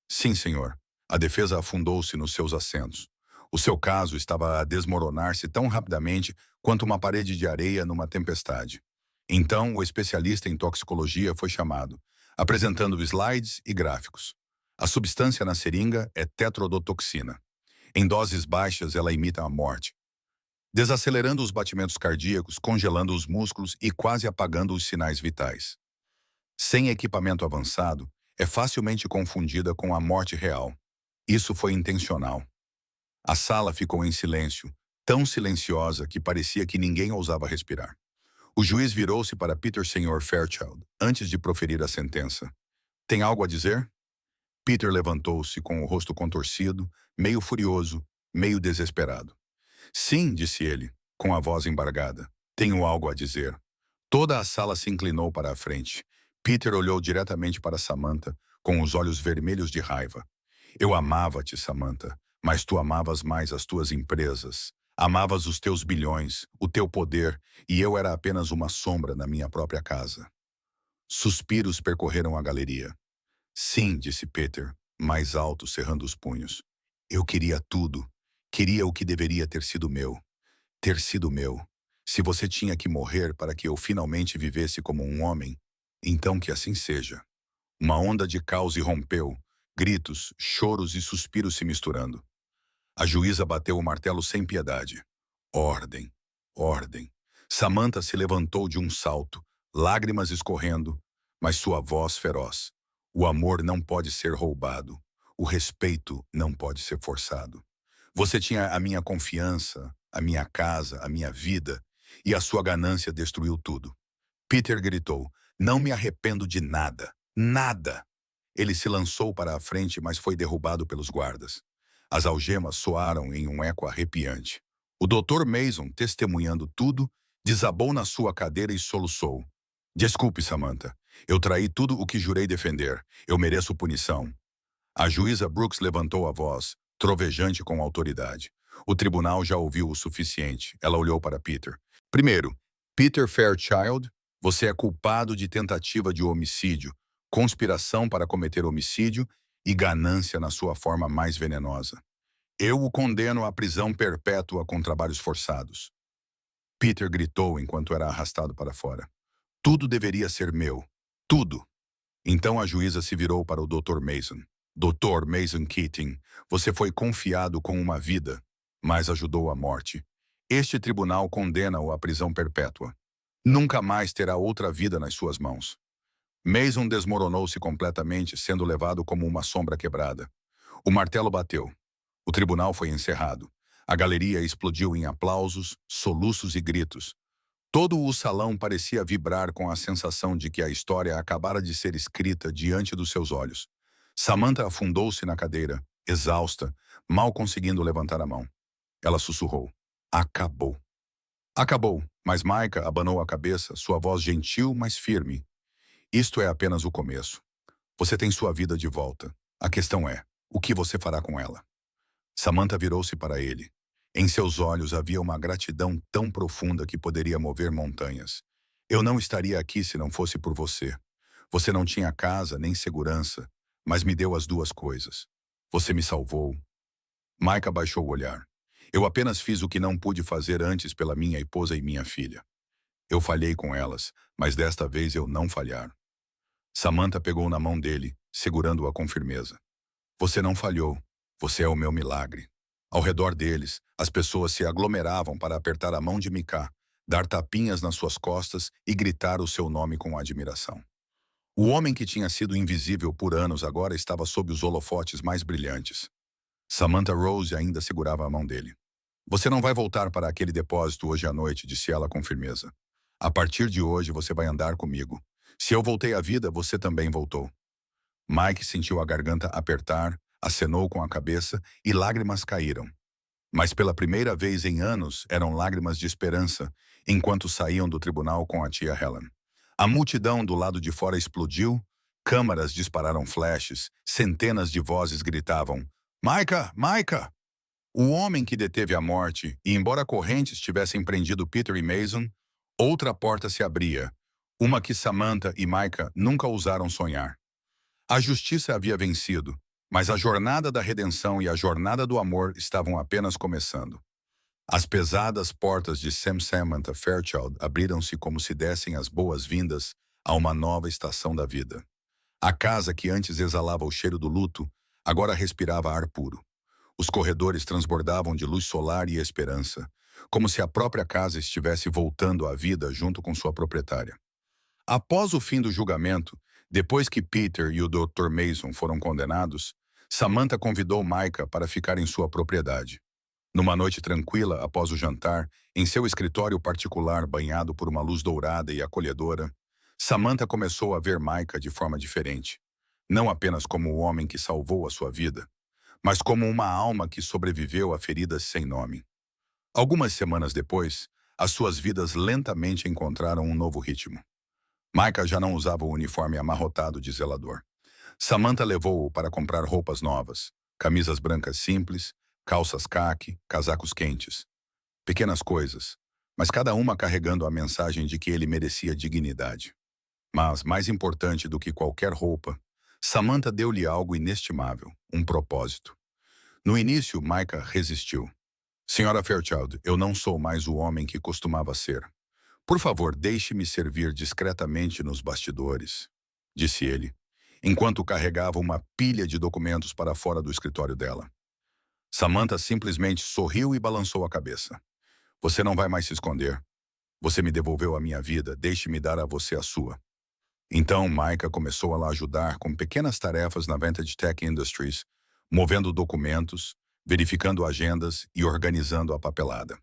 Sim, senhor. A defesa afundou-se nos seus assentos. O seu caso estava a desmoronar-se tão rapidamente quanto uma parede de areia numa tempestade. Então, o especialista em toxicologia foi chamado, apresentando slides e gráficos. A substância na seringa é tetrodotoxina. Em doses baixas, ela imita a morte, desacelerando os batimentos cardíacos, congelando os músculos e quase apagando os sinais vitais. Sem equipamento avançado, é facilmente confundida com a morte real. Isso foi intencional. A sala ficou em silêncio, tão silenciosa que parecia que ninguém ousava respirar. O juiz virou-se para Peter Sr. Fairchild, antes de proferir a sentença. Tem algo a dizer? Peter levantou-se com o rosto contorcido, meio furioso, meio desesperado. Sim, disse ele, com a voz embargada. Tenho algo a dizer. Toda a sala se inclinou para a frente. Peter olhou diretamente para Samantha, com os olhos vermelhos de raiva. Eu amava-te, Samantha, mas tu amavas mais as tuas empresas. Amavas os teus bilhões, o teu poder, e eu era apenas uma sombra na minha própria casa. Suspiros percorreram a galeria. Sim, disse Peter, mais alto, cerrando os punhos. Eu queria tudo. Queria o que deveria ter sido meu. Ter sido meu. Se você tinha que morrer para que eu finalmente vivesse como um homem, então que assim seja. Uma onda de caos irrompeu, gritos, choros e suspiros se misturando. A juíza bateu o martelo sem piedade. Ordem, ordem. Samantha se levantou de um salto, lágrimas escorrendo, mas sua voz feroz. O amor não pode ser roubado. O respeito não pode ser forçado. Você tinha a minha confiança, a minha casa, a minha vida, e a sua ganância destruiu tudo. Peter gritou, não me arrependo de nada, nada. Ele se lançou para a frente, mas foi derrubado pelos guardas. As algemas soaram em um eco arrepiante. O Dr. Mason, testemunhando tudo, desabou na sua cadeira e soluçou. Desculpe, Samantha. Eu traí tudo o que jurei defender. Eu mereço punição. A juíza Brooks levantou a voz, trovejante com autoridade. O tribunal já ouviu o suficiente. Ela olhou para Peter. Primeiro, Peter Fairchild, você é culpado de tentativa de homicídio, conspiração para cometer homicídio e ganância na sua forma mais venenosa. Eu o condeno à prisão perpétua com trabalhos forçados. Peter gritou enquanto era arrastado para fora. Tudo deveria ser meu. Tudo. Então a juíza se virou para o Dr. Mason. Dr. Mason Keating, você foi confiado com uma vida, mas ajudou a morte. Este tribunal condena-o à prisão perpétua. Nunca mais terá outra vida nas suas mãos. Mason desmoronou-se completamente, sendo levado como uma sombra quebrada. O martelo bateu. O tribunal foi encerrado. A galeria explodiu em aplausos, soluços e gritos. Todo o salão parecia vibrar com a sensação de que a história acabara de ser escrita diante dos seus olhos. Samantha afundou-se na cadeira, exausta, mal conseguindo levantar a mão. Ela sussurrou. Acabou. Acabou, mas Micah abanou a cabeça, sua voz gentil, mas firme. Isto é apenas o começo. Você tem sua vida de volta. A questão é, o que você fará com ela? Samantha virou-se para ele. Em seus olhos havia uma gratidão tão profunda que poderia mover montanhas. Eu não estaria aqui se não fosse por você. Você não tinha casa nem segurança, mas me deu as duas coisas. Você me salvou. Micah baixou o olhar. Eu apenas fiz o que não pude fazer antes pela minha esposa e minha filha. Eu falhei com elas, mas desta vez eu não falhar. Samantha pegou na mão dele, segurando-a com firmeza. Você não falhou. Você é o meu milagre. Ao redor deles, as pessoas se aglomeravam para apertar a mão de Micah, dar tapinhas nas suas costas e gritar o seu nome com admiração. O homem que tinha sido invisível por anos agora estava sob os holofotes mais brilhantes. Samantha Rose ainda segurava a mão dele. Você não vai voltar para aquele depósito hoje à noite, disse ela com firmeza. A partir de hoje você vai andar comigo. Se eu voltei à vida, você também voltou. Mike sentiu a garganta apertar, acenou com a cabeça e lágrimas caíram. Mas pela primeira vez em anos eram lágrimas de esperança, enquanto saíam do tribunal com a tia Helen. A multidão do lado de fora explodiu, câmaras dispararam flashes, centenas de vozes gritavam, Micah! Micah! O homem que deteve a morte, e embora correntes tivessem prendido Peter e Mason, outra porta se abria, uma que Samantha e Micah nunca ousaram sonhar. A justiça havia vencido, mas a jornada da redenção e a jornada do amor estavam apenas começando. As pesadas portas de Sam Samantha Fairchild abriram-se como se dessem as boas-vindas a uma nova estação da vida. A casa que antes exalava o cheiro do luto, agora respirava ar puro. Os corredores transbordavam de luz solar e esperança, como se a própria casa estivesse voltando à vida junto com sua proprietária. Após o fim do julgamento, depois que Peter e o Dr. Mason foram condenados, Samantha convidou Micah para ficar em sua propriedade. Numa noite tranquila, após o jantar, em seu escritório particular banhado por uma luz dourada e acolhedora, Samantha começou a ver Micah de forma diferente. Não apenas como o homem que salvou a sua vida, mas como uma alma que sobreviveu a feridas sem nome. Algumas semanas depois, as suas vidas lentamente encontraram um novo ritmo. Micah já não usava o uniforme amarrotado de zelador. Samantha levou-o para comprar roupas novas, camisas brancas simples, calças caque, casacos quentes. Pequenas coisas, mas cada uma carregando a mensagem de que ele merecia dignidade. Mas, mais importante do que qualquer roupa, Samantha deu-lhe algo inestimável, um propósito. No início, Micah resistiu. Senhora Fairchild, eu não sou mais o homem que costumava ser. Por favor, deixe-me servir discretamente nos bastidores, disse ele, enquanto carregava uma pilha de documentos para fora do escritório dela. Samantha simplesmente sorriu e balançou a cabeça. Você não vai mais se esconder. Você me devolveu a minha vida, deixe-me dar a você a sua. Então, Micah começou a la ajudar com pequenas tarefas na Vantage Tech Industries, movendo documentos, verificando agendas e organizando a papelada.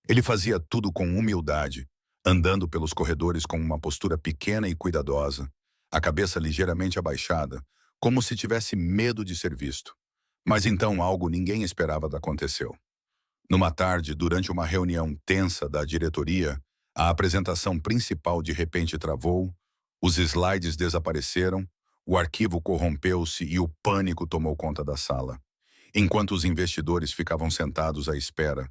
Ele fazia tudo com humildade, andando pelos corredores com uma postura pequena e cuidadosa, a cabeça ligeiramente abaixada, como se tivesse medo de ser visto. Mas então algo ninguém esperava aconteceu. Numa tarde, durante uma reunião tensa da diretoria, a apresentação principal de repente travou, os slides desapareceram, o arquivo corrompeu-se e o pânico tomou conta da sala. Enquanto os investidores ficavam sentados à espera,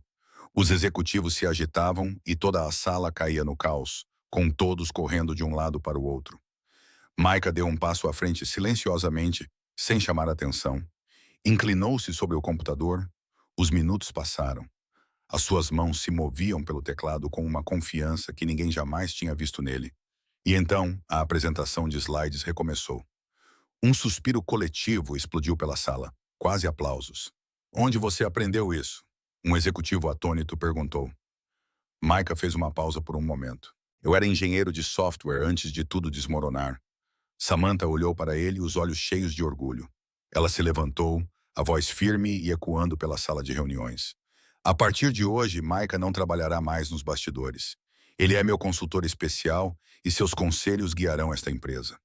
os executivos se agitavam e toda a sala caía no caos, com todos correndo de um lado para o outro. Micah deu um passo à frente silenciosamente, sem chamar atenção. Inclinou-se sobre o computador. Os minutos passaram. As suas mãos se moviam pelo teclado com uma confiança que ninguém jamais tinha visto nele. E então, a apresentação de slides recomeçou. Um suspiro coletivo explodiu pela sala, quase aplausos. Onde você aprendeu isso? Um executivo atônito perguntou. Micah fez uma pausa por um momento. Eu era engenheiro de software antes de tudo desmoronar. Samantha olhou para ele, os olhos cheios de orgulho. Ela se levantou, a voz firme e ecoando pela sala de reuniões. A partir de hoje, Micah não trabalhará mais nos bastidores. Ele é meu consultor especial e seus conselhos guiarão esta empresa.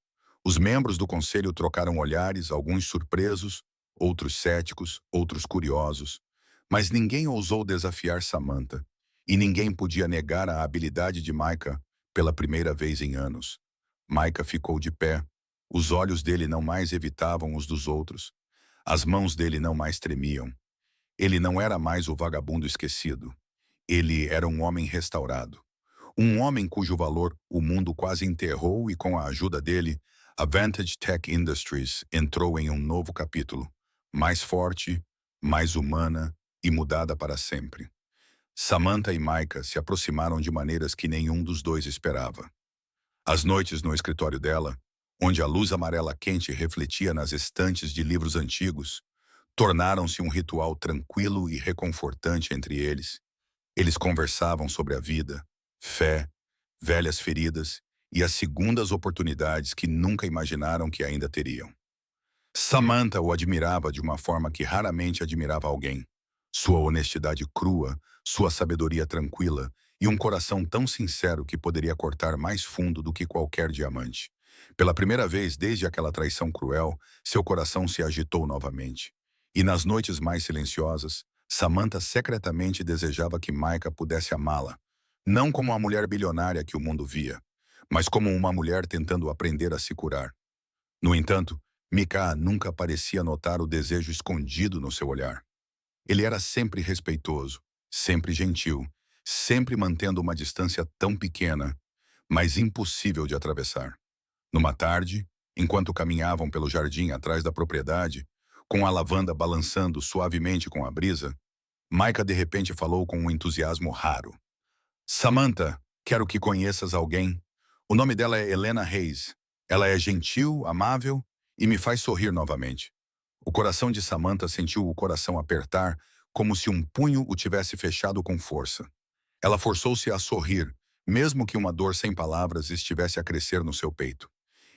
Os membros do conselho trocaram olhares, alguns surpresos, outros céticos, outros curiosos. Mas ninguém ousou desafiar Samantha, e ninguém podia negar a habilidade de Micah pela primeira vez em anos. Micah ficou de pé. Os olhos dele não mais evitavam os dos outros. As mãos dele não mais tremiam. Ele não era mais o vagabundo esquecido. Ele era um homem restaurado. Um homem cujo valor o mundo quase enterrou e, com a ajuda dele, a Vantage Tech Industries entrou em um novo capítulo, mais forte, mais humana e mudada para sempre. Samantha e Micah se aproximaram de maneiras que nenhum dos dois esperava. As noites no escritório dela, onde a luz amarela quente refletia nas estantes de livros antigos, tornaram-se um ritual tranquilo e reconfortante entre eles. Eles conversavam sobre a vida, fé, velhas feridas e as segundas oportunidades que nunca imaginaram que ainda teriam. Samantha o admirava de uma forma que raramente admirava alguém. Sua honestidade crua, sua sabedoria tranquila e um coração tão sincero que poderia cortar mais fundo do que qualquer diamante. Pela primeira vez desde aquela traição cruel, seu coração se agitou novamente. E nas noites mais silenciosas, Samantha secretamente desejava que Micah pudesse amá-la, não como a mulher bilionária que o mundo via, mas como uma mulher tentando aprender a se curar. No entanto, Micah nunca parecia notar o desejo escondido no seu olhar. Ele era sempre respeitoso, sempre gentil, sempre mantendo uma distância tão pequena, mas impossível de atravessar. Numa tarde, enquanto caminhavam pelo jardim atrás da propriedade, com a lavanda balançando suavemente com a brisa, Micah de repente falou com um entusiasmo raro. Samantha, quero que conheças alguém. O nome dela é Helena Hayes. Ela é gentil, amável e me faz sorrir novamente. O coração de Samantha sentiu o coração apertar, como se um punho o tivesse fechado com força. Ela forçou-se a sorrir, mesmo que uma dor sem palavras estivesse a crescer no seu peito.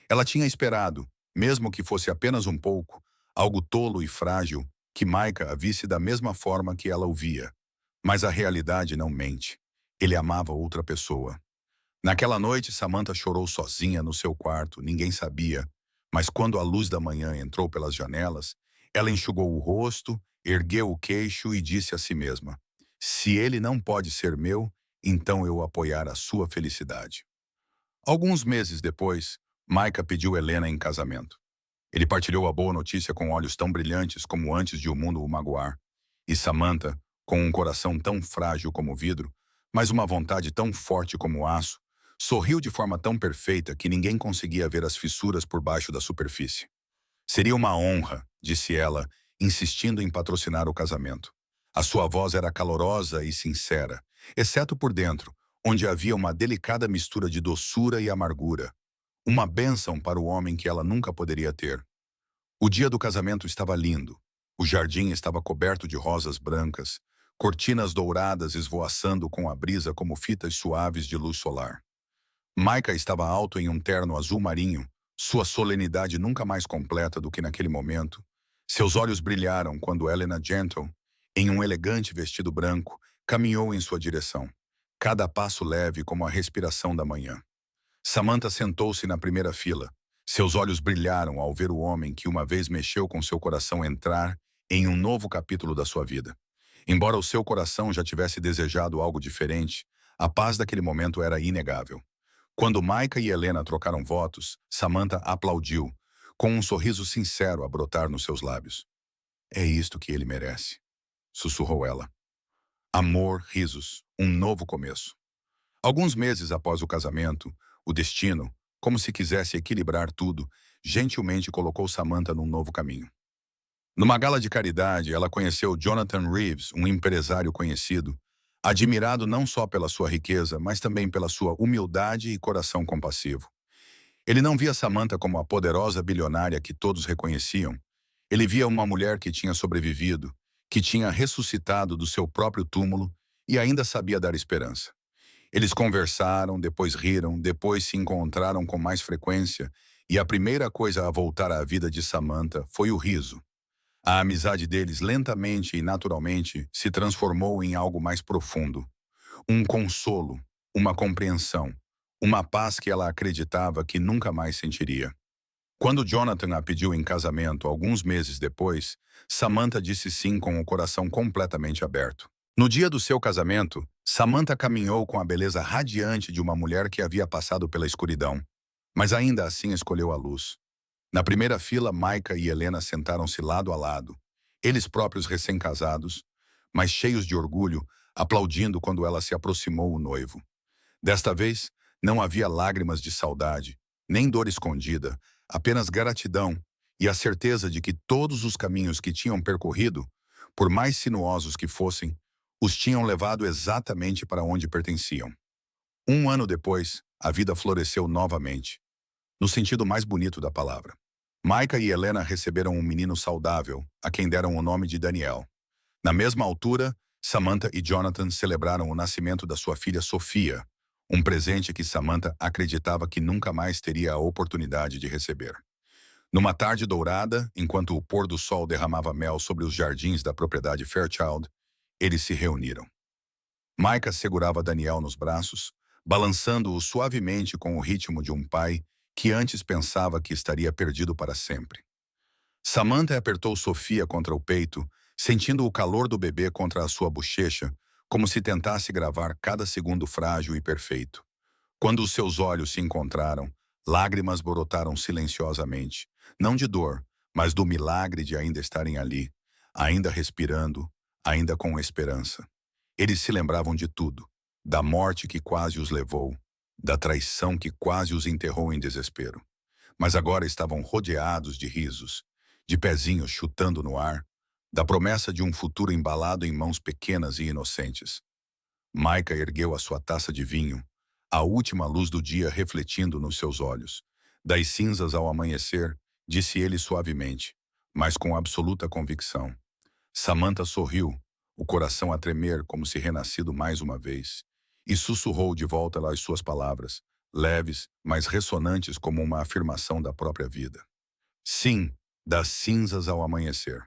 Ela tinha esperado, mesmo que fosse apenas um pouco, algo tolo e frágil, que Micah a visse da mesma forma que ela o via. Mas a realidade não mente. Ele amava outra pessoa. Naquela noite, Samantha chorou sozinha no seu quarto, ninguém sabia. Mas quando a luz da manhã entrou pelas janelas, ela enxugou o rosto, ergueu o queixo e disse a si mesma: se ele não pode ser meu, então eu apoiar a sua felicidade. Alguns meses depois, Micah pediu Helena em casamento. Ele partilhou a boa notícia com olhos tão brilhantes como antes de o mundo o magoar. E Samantha, com um coração tão frágil como vidro, mas uma vontade tão forte como aço, sorriu de forma tão perfeita que ninguém conseguia ver as fissuras por baixo da superfície. Seria uma honra, disse ela, insistindo em patrocinar o casamento. A sua voz era calorosa e sincera, exceto por dentro, onde havia uma delicada mistura de doçura e amargura. Uma bênção para o homem que ela nunca poderia ter. O dia do casamento estava lindo. O jardim estava coberto de rosas brancas, cortinas douradas esvoaçando com a brisa como fitas suaves de luz solar. Micah estava alto em um terno azul marinho, sua solenidade nunca mais completa do que naquele momento. Seus olhos brilharam quando Helena Gentle, em um elegante vestido branco, caminhou em sua direção, cada passo leve como a respiração da manhã. Samantha sentou-se na primeira fila. Seus olhos brilharam ao ver o homem que uma vez mexeu com seu coração entrar em um novo capítulo da sua vida. Embora o seu coração já tivesse desejado algo diferente, a paz daquele momento era inegável. Quando Micah e Helena trocaram votos, Samantha aplaudiu, com um sorriso sincero a brotar nos seus lábios. É isto que ele merece, sussurrou ela. Amor, risos, um novo começo. Alguns meses após o casamento, o destino, como se quisesse equilibrar tudo, gentilmente colocou Samantha num novo caminho. Numa gala de caridade, ela conheceu Jonathan Reeves, um empresário conhecido, admirado não só pela sua riqueza, mas também pela sua humildade e coração compassivo. Ele não via Samantha como a poderosa bilionária que todos reconheciam. Ele via uma mulher que tinha sobrevivido, que tinha ressuscitado do seu próprio túmulo e ainda sabia dar esperança. Eles conversaram, depois riram, depois se encontraram com mais frequência, e a primeira coisa a voltar à vida de Samantha foi o riso. A amizade deles lentamente e naturalmente se transformou em algo mais profundo. Um consolo, uma compreensão, uma paz que ela acreditava que nunca mais sentiria. Quando Jonathan a pediu em casamento alguns meses depois, Samantha disse sim com o coração completamente aberto. No dia do seu casamento, Samantha caminhou com a beleza radiante de uma mulher que havia passado pela escuridão, mas ainda assim escolheu a luz. Na primeira fila, Micah e Helena sentaram-se lado a lado, eles próprios recém-casados, mas cheios de orgulho, aplaudindo quando ela se aproximou o noivo. Desta vez, não havia lágrimas de saudade, nem dor escondida, apenas gratidão e a certeza de que todos os caminhos que tinham percorrido, por mais sinuosos que fossem, os tinham levado exatamente para onde pertenciam. Um ano depois, a vida floresceu novamente, no sentido mais bonito da palavra. Micah e Helena receberam um menino saudável, a quem deram o nome de Daniel. Na mesma altura, Samantha e Jonathan celebraram o nascimento da sua filha Sofia, um presente que Samantha acreditava que nunca mais teria a oportunidade de receber. Numa tarde dourada, enquanto o pôr do sol derramava mel sobre os jardins da propriedade Fairchild, eles se reuniram. Micah segurava Daniel nos braços, balançando-o suavemente com o ritmo de um pai que antes pensava que estaria perdido para sempre. Samantha apertou Sofia contra o peito, sentindo o calor do bebê contra a sua bochecha, como se tentasse gravar cada segundo frágil e perfeito. Quando os seus olhos se encontraram, lágrimas brotaram silenciosamente, não de dor, mas do milagre de ainda estarem ali, ainda respirando, ainda com esperança. Eles se lembravam de tudo, da morte que quase os levou, da traição que quase os enterrou em desespero. Mas agora estavam rodeados de risos, de pezinhos chutando no ar, da promessa de um futuro embalado em mãos pequenas e inocentes. Micah ergueu a sua taça de vinho, a última luz do dia refletindo nos seus olhos. Das cinzas ao amanhecer, disse ele suavemente, mas com absoluta convicção. Samantha sorriu, o coração a tremer como se renascido mais uma vez, e sussurrou de volta as suas palavras, leves, mas ressonantes como uma afirmação da própria vida. Sim, das cinzas ao amanhecer.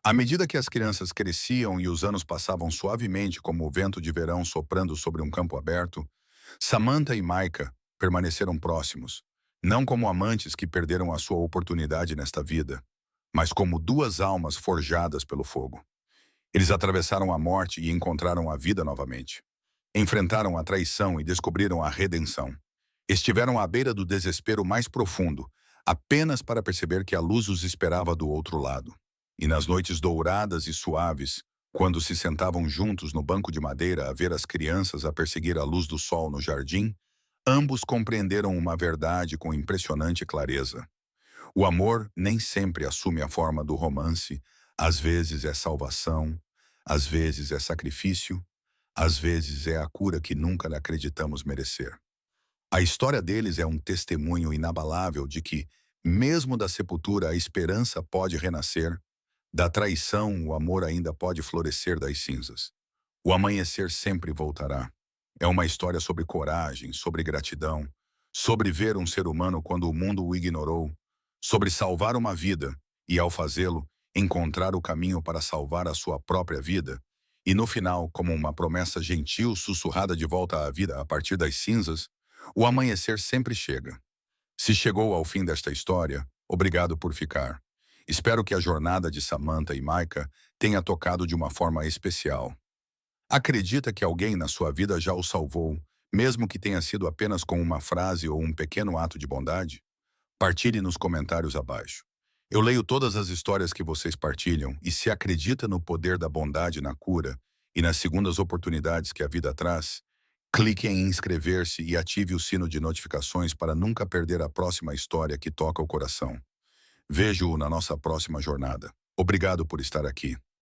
À medida que as crianças cresciam e os anos passavam suavemente como o vento de verão soprando sobre um campo aberto, Samantha e Micah permaneceram próximos, não como amantes que perderam a sua oportunidade nesta vida, mas como duas almas forjadas pelo fogo. Eles atravessaram a morte e encontraram a vida novamente. Enfrentaram a traição e descobriram a redenção. Estiveram à beira do desespero mais profundo, apenas para perceber que a luz os esperava do outro lado. E nas noites douradas e suaves, quando se sentavam juntos no banco de madeira a ver as crianças a perseguir a luz do sol no jardim, ambos compreenderam uma verdade com impressionante clareza. O amor nem sempre assume a forma do romance, às vezes é salvação, às vezes é sacrifício, às vezes é a cura que nunca acreditamos merecer. A história deles é um testemunho inabalável de que, mesmo da sepultura, a esperança pode renascer, da traição, o amor ainda pode florescer das cinzas. O amanhecer sempre voltará. É uma história sobre coragem, sobre gratidão, sobre ver um ser humano quando o mundo o ignorou, sobre salvar uma vida e, ao fazê-lo, encontrar o caminho para salvar a sua própria vida, e no final, como uma promessa gentil sussurrada de volta à vida a partir das cinzas, o amanhecer sempre chega. Se chegou ao fim desta história, obrigado por ficar. Espero que a jornada de Samantha e Micah tenha tocado de uma forma especial. Acredita que alguém na sua vida já o salvou, mesmo que tenha sido apenas com uma frase ou um pequeno ato de bondade? Partilhe nos comentários abaixo. Eu leio todas as histórias que vocês partilham e se acredita no poder da bondade na cura e nas segundas oportunidades que a vida traz, clique em inscrever-se e ative o sino de notificações para nunca perder a próxima história que toca o coração. Vejo-o na nossa próxima jornada. Obrigado por estar aqui.